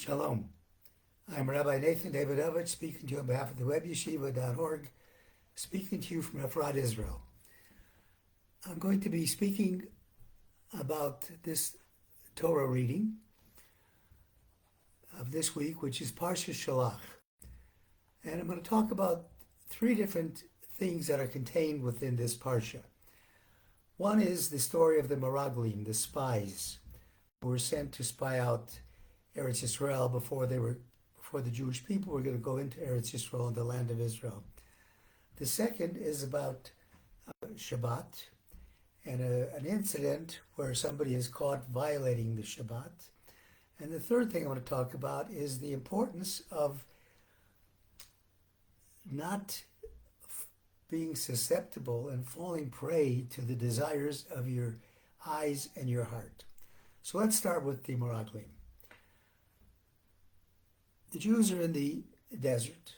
Shalom. I'm Rabbi Nathan Davidovich, speaking to you on behalf of the webyeshiva.org, speaking to you from Efrat, Israel. I'm going to be speaking about this Torah reading of this week, which is Parsha Shelach. And I'm going to talk about three different things that are contained within this Parsha. One is the story of the Meraglim, the spies, who were sent to spy out Eretz Yisrael before the Jewish people were going to go into Eretz Yisrael, the land of Israel. The second is about Shabbat and an incident where somebody is caught violating the Shabbat. And the third thing I want to talk about is the importance of not being susceptible and falling prey to the desires of your eyes and your heart. So let's start with the Meraglim. The Jews are in the desert,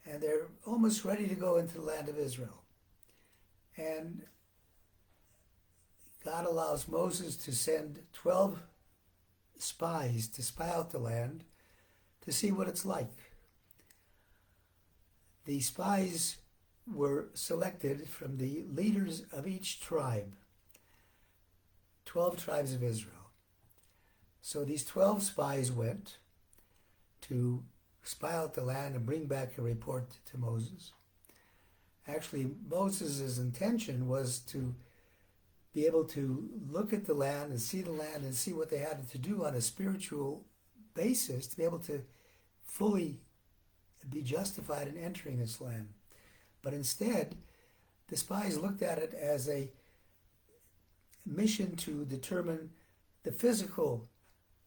and they're almost ready to go into the land of Israel. And God allows Moses to send 12 spies to spy out the land to see what it's like. The spies were selected from the leaders of each tribe, 12 tribes of Israel. So these 12 spies went to spy out the land and bring back a report to Moses. Actually, Moses' intention was to be able to look at the land and see what they had to do on a spiritual basis to be able to fully be justified in entering this land. But instead, the spies looked at it as a mission to determine the physical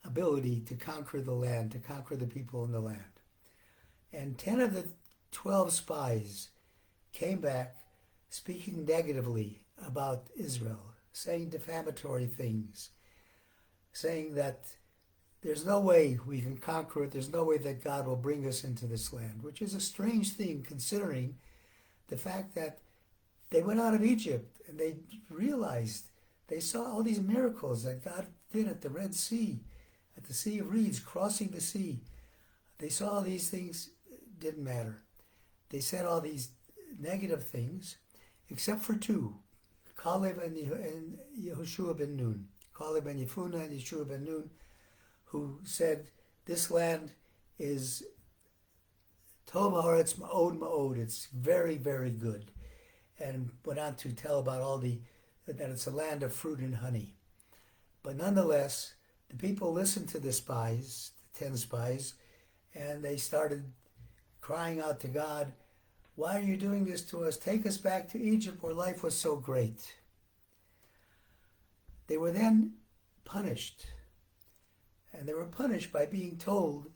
ability to conquer the land, to conquer the people in the land. And 10 of the 12 spies came back speaking negatively about Israel, saying defamatory things, saying that there's no way we can conquer it, there's no way that God will bring us into this land, which is a strange thing considering the fact that they went out of Egypt and they realized, they saw all these miracles that God did at the Red Sea, at the Sea of Reeds, crossing the sea. They saw all these things, didn't matter. They said all these negative things, except for two, Caleb and Yehoshua ben Nun, Caleb ben Yefuneh and Yeshua ben Nun, who said, this land is Tov haaretz ma'od ma'od, it's very, very good. And went on to tell about that it's a land of fruit and honey. But nonetheless, the people listened to the spies, the 10 spies, and they started crying out to God, why are you doing this to us? Take us back to Egypt where life was so great. They were then punished. And they were punished by being told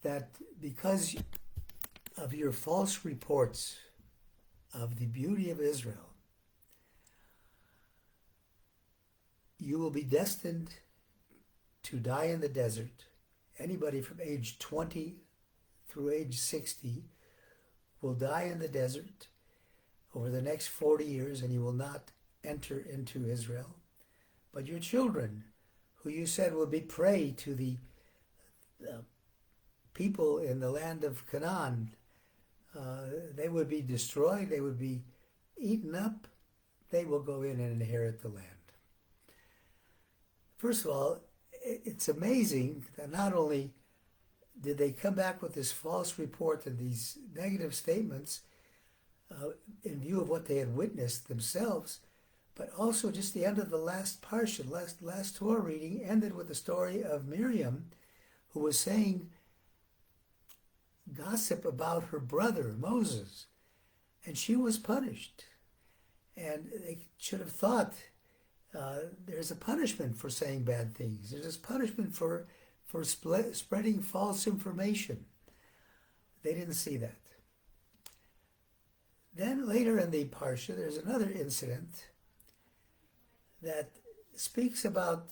that because of your false reports of the beauty of Israel, you will be destined to die in the desert. Anybody from age 20 through age 60 will die in the desert over the next 40 years, and you will not enter into Israel. But your children, who you said will be prey to the people in the land of Canaan, they would be destroyed, they would be eaten up, they will go in and inherit the land. First of all, it's amazing that not only did they come back with this false report and these negative statements in view of what they had witnessed themselves, but also just the end of the last Parsha, last Torah reading, ended with the story of Miriam, who was saying gossip about her brother, Moses, and she was punished. And they should have thought, there's a punishment for saying bad things. There's a punishment for spreading false information. They didn't see that. Then later in the Parsha, there's another incident that speaks about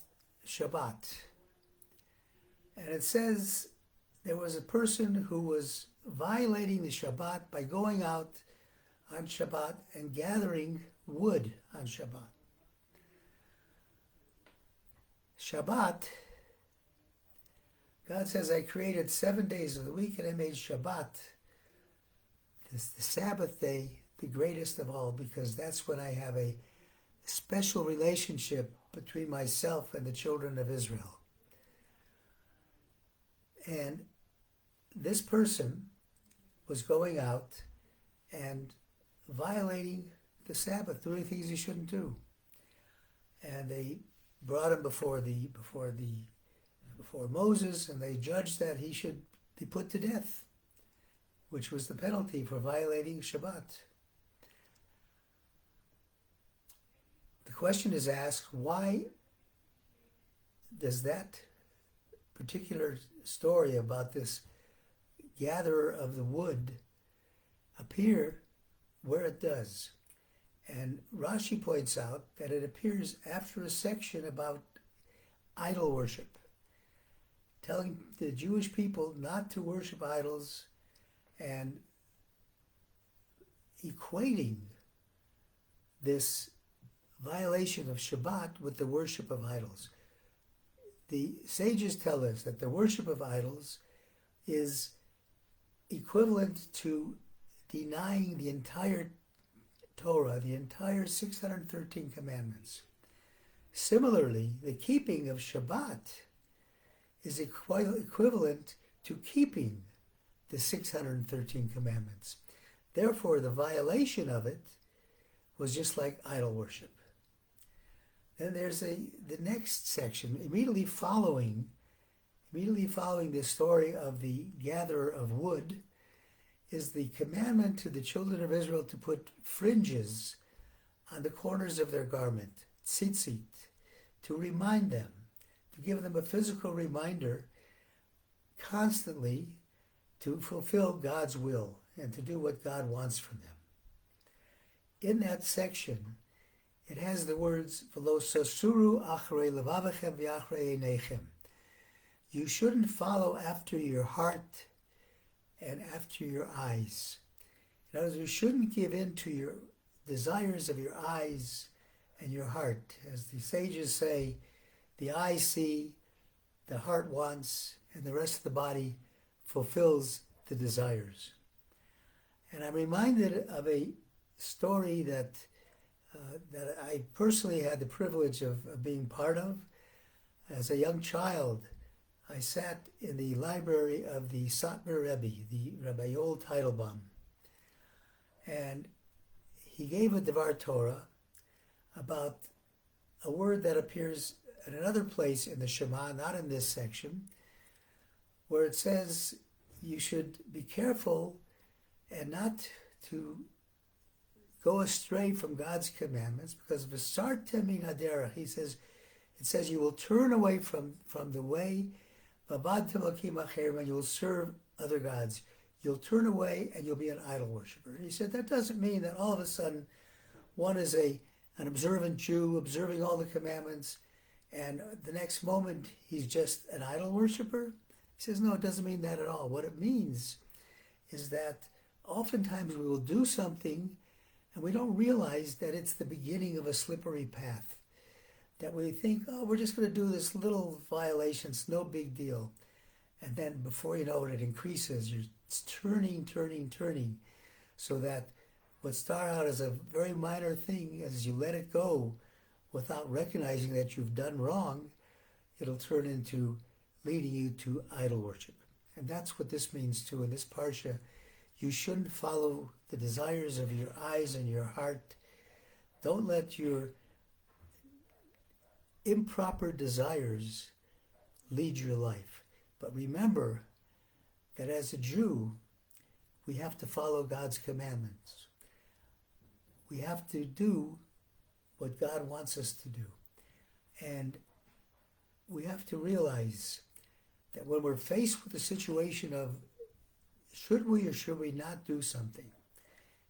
Shabbat. And it says there was a person who was violating the Shabbat by going out on Shabbat and gathering wood on Shabbat. Shabbat God says, I created 7 days of the week and I made Shabbat, the Sabbath day, the greatest of all, because that's when I have a special relationship between myself and the children of Israel. And this person was going out and violating the Sabbath, doing things he shouldn't do. And they brought him before Moses, and they judged that he should be put to death, which was the penalty for violating Shabbat. The question is asked, why does that particular story about this gatherer of the wood appear where it does? And Rashi points out that it appears after a section about idol worship, telling the Jewish people not to worship idols and equating this violation of Shabbat with the worship of idols. The sages tell us that the worship of idols is equivalent to denying the entire Torah, the entire 613 commandments. Similarly, the keeping of Shabbat is equivalent to keeping the 613 commandments. Therefore, the violation of it was just like idol worship. Then there's the next section, immediately following the story of the gatherer of wood, is the commandment to the children of Israel to put fringes on the corners of their garment, tzitzit, to remind them, to give them a physical reminder constantly to fulfill God's will and to do what God wants from them. In that section, it has the words, "V'lo sasuru achrei levavechem v'achrei einechem." You shouldn't follow after your heart and after your eyes. In other words, you shouldn't give in to your desires of your eyes and your heart. As the sages say, the eyes see, the heart wants, and the rest of the body fulfills the desires. And I'm reminded of a story that I personally had the privilege of being part of. As a young child, I sat in the library of the Satmar Rebbe, the Rabbi Yoel Teitelbaum, and he gave a Devar Torah about a word that appears in another place in the Shema, not in this section, where it says you should be careful and not to go astray from God's commandments, because v'sartem min haderech, he says, it says you will turn away from the way, v'avadtem elokim acherim, and you'll serve other gods. You'll turn away and you'll be an idol worshiper. And he said that doesn't mean that all of a sudden one is an observant Jew, observing all the commandments, and the next moment he's just an idol worshiper. He says, no, it doesn't mean that at all. What it means is that oftentimes we will do something and we don't realize that it's the beginning of a slippery path. That we think, oh, we're just going to do this little violation, it's no big deal. And then before you know it, it increases. You're turning, so that what started out as a very minor thing, as you let it go without recognizing that you've done wrong, it'll turn into leading you to idol worship. And that's what this means too. In this Parsha, you shouldn't follow the desires of your eyes and your heart. Don't let your improper desires lead your life. But remember that as a Jew, we have to follow God's commandments. We have to do what God wants us to do. And we have to realize that when we're faced with a situation of should we or should we not do something,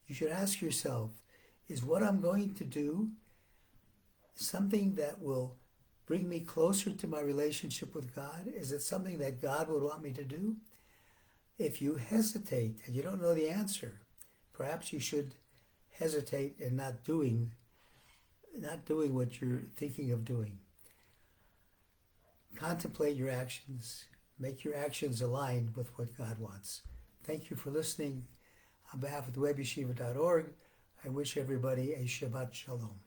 you should ask yourself, is what I'm going to do something that will bring me closer to my relationship with God? Is it something that God would want me to do? If you hesitate and you don't know the answer, perhaps you should hesitate in not doing what you're thinking of doing. Contemplate your actions. Make your actions align with what God wants. Thank you for listening. On behalf of the webyeshiva.org, I wish everybody a Shabbat Shalom.